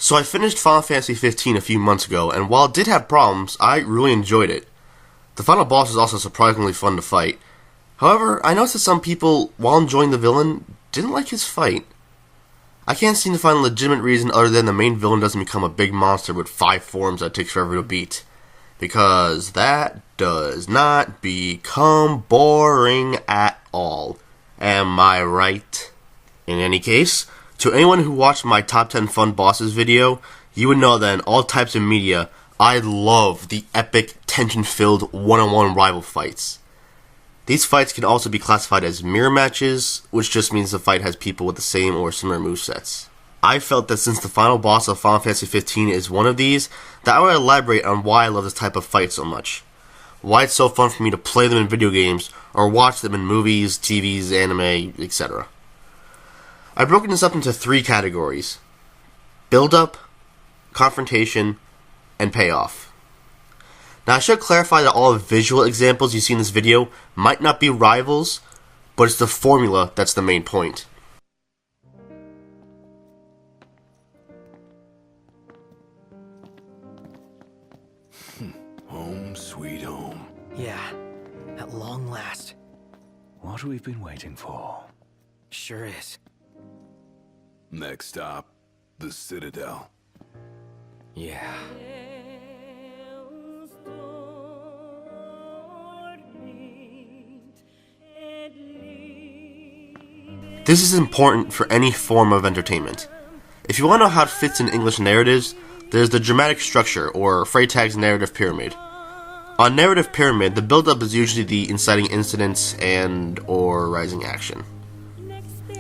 So I finished Final Fantasy 15 a few months ago, and while it did have problems, I really enjoyed it. The final boss is also surprisingly fun to fight. However, I noticed that some people, while enjoying the villain, didn't like his fight. I can't seem to find a legitimate reason other than the main villain doesn't become a big monster with 5 forms that takes forever to beat. Because that does not become boring at all. Am I right? In any case, to anyone who watched my top 10 fun bosses video, you would know that in all types of media, I love the epic, tension-filled one-on-one rival fights. These fights can also be classified as mirror matches, which just means the fight has people with the same or similar movesets. I felt that since the final boss of Final Fantasy 15 is one of these, that I would elaborate on why I love this type of fight so much. Why it's so fun for me to play them in video games, or watch them in movies, TVs, anime, etc. I've broken this up into 3 categories: build-up, confrontation, and payoff. Now I should clarify that all the visual examples you see in this video might not be rivals, but it's the formula that's the main point. Home sweet home. Yeah, at long last. What we've been waiting for. Sure is. Next stop, the Citadel. Yeah. This is important for any form of entertainment. If you want to know how it fits in English narratives, there's the dramatic structure, or Freytag's narrative pyramid. On narrative pyramid, the build-up is usually the inciting incidents and or rising action.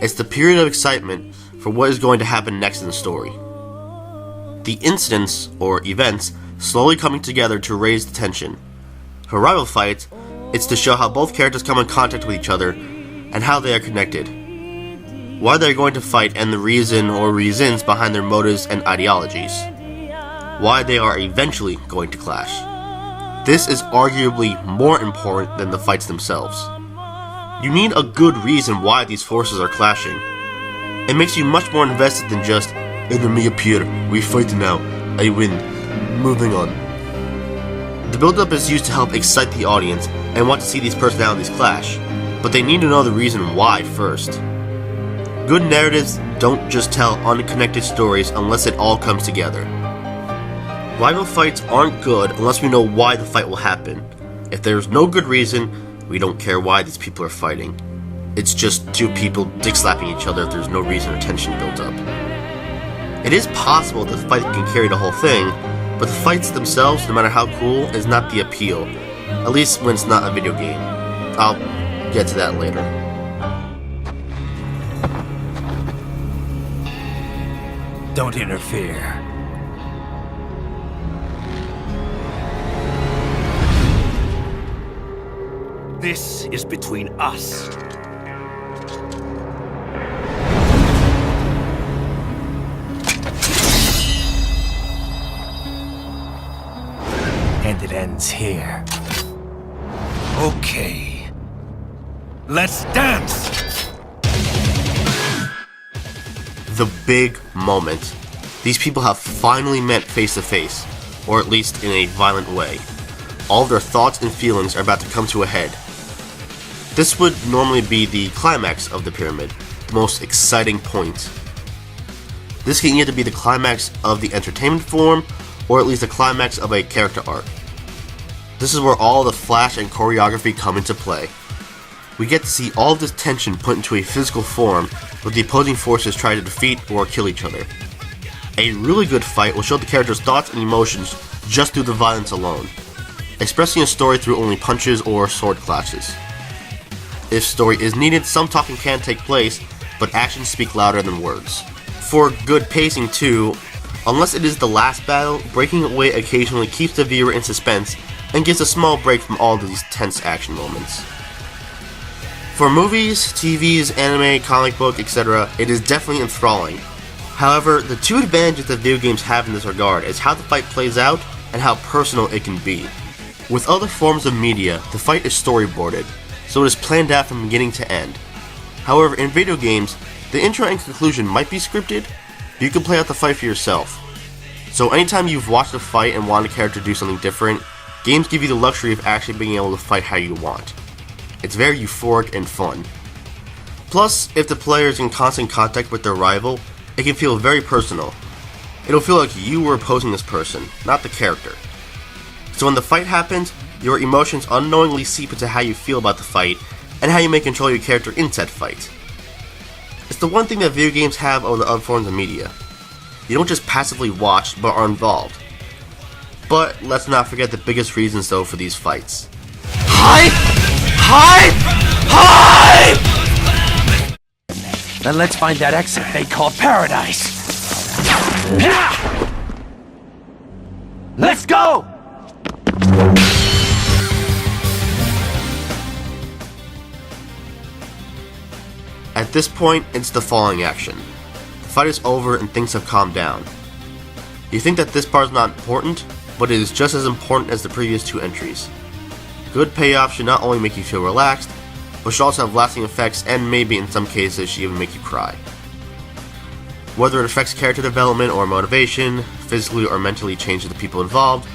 It's the period of excitement for what is going to happen next in the story. The incidents, or events, slowly coming together to raise the tension. For rival fights, it's to show how both characters come in contact with each other, and how they are connected. Why they're going to fight and the reason or reasons behind their motives and ideologies. Why they are eventually going to clash. This is arguably more important than the fights themselves. You need a good reason why these forces are clashing. It makes you much more invested than just, enemy appear, we fight now, I win, moving on. The build-up is used to help excite the audience and want to see these personalities clash, but they need to know the reason why first. Good narratives don't just tell unconnected stories unless it all comes together. Rival fights aren't good unless we know why the fight will happen. If there's no good reason, we don't care why these people are fighting. It's just 2 people dick-slapping each other if there's no reason or tension built up. It is possible that the fight can carry the whole thing, but the fights themselves, no matter how cool, is not the appeal. At least when it's not a video game. I'll get to that later. Don't interfere. This is between us. And it ends here. Okay. Let's dance! The big moment. These people have finally met face to face, or at least in a violent way. All of their thoughts and feelings are about to come to a head. This would normally be the climax of the pyramid, the most exciting point. This can either be the climax of the entertainment form, or at least the climax of a character arc. This is where all the flash and choreography come into play. We get to see all of this tension put into a physical form, where the opposing forces try to defeat or kill each other. A really good fight will show the character's thoughts and emotions just through the violence alone, expressing a story through only punches or sword clashes. If story is needed, some talking can take place, but actions speak louder than words. For good pacing too, unless it is the last battle, breaking away occasionally keeps the viewer in suspense and gives a small break from all of these tense action moments. For movies, TVs, anime, comic book, etc., it is definitely enthralling. However, the 2 advantages that video games have in this regard is how the fight plays out and how personal it can be. With other forms of media, the fight is storyboarded, so it is planned out from beginning to end. However, in video games, the intro and conclusion might be scripted, but you can play out the fight for yourself. So anytime you've watched a fight and want a character to do something different, games give you the luxury of actually being able to fight how you want. It's very euphoric and fun. Plus, if the player is in constant contact with their rival, it can feel very personal. It'll feel like you were opposing this person, not the character. So when the fight happens, your emotions unknowingly seep into how you feel about the fight and how you may control your character in said fight. It's the one thing that video games have over the other forms of media. You don't just passively watch, but are involved. But let's not forget the biggest reasons though for these fights. Hype! Hype! Hype! Then let's find that exit they call paradise. Let's go! At this point, it's the falling action. The fight is over and things have calmed down. You think that this part is not important, but it is just as important as the previous two entries. Good payoff should not only make you feel relaxed, but should also have lasting effects and maybe in some cases should even make you cry. Whether it affects character development or motivation, physically or mentally changes the people involved,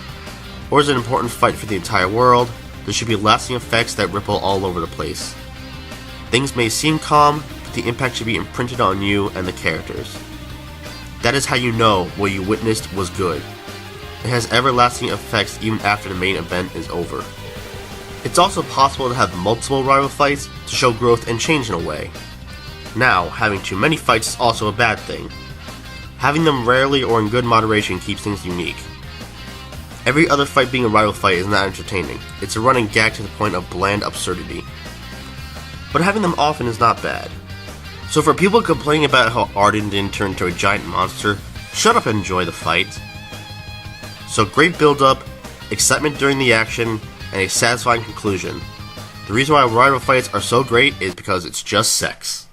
or is an important fight for the entire world, there should be lasting effects that ripple all over the place. Things may seem calm, but the impact should be imprinted on you and the characters. That is how you know what you witnessed was good. It has everlasting effects even after the main event is over. It's also possible to have multiple rival fights to show growth and change in a way. Now, having too many fights is also a bad thing. Having them rarely or in good moderation keeps things unique. Every other fight being a rival fight is not entertaining. It's a running gag to the point of bland absurdity. But having them often is not bad. So for people complaining about how Arden didn't turn into a giant monster, shut up and enjoy the fight. So great build up, excitement during the action, and a satisfying conclusion. The reason why rival fights are so great is because it's just sex.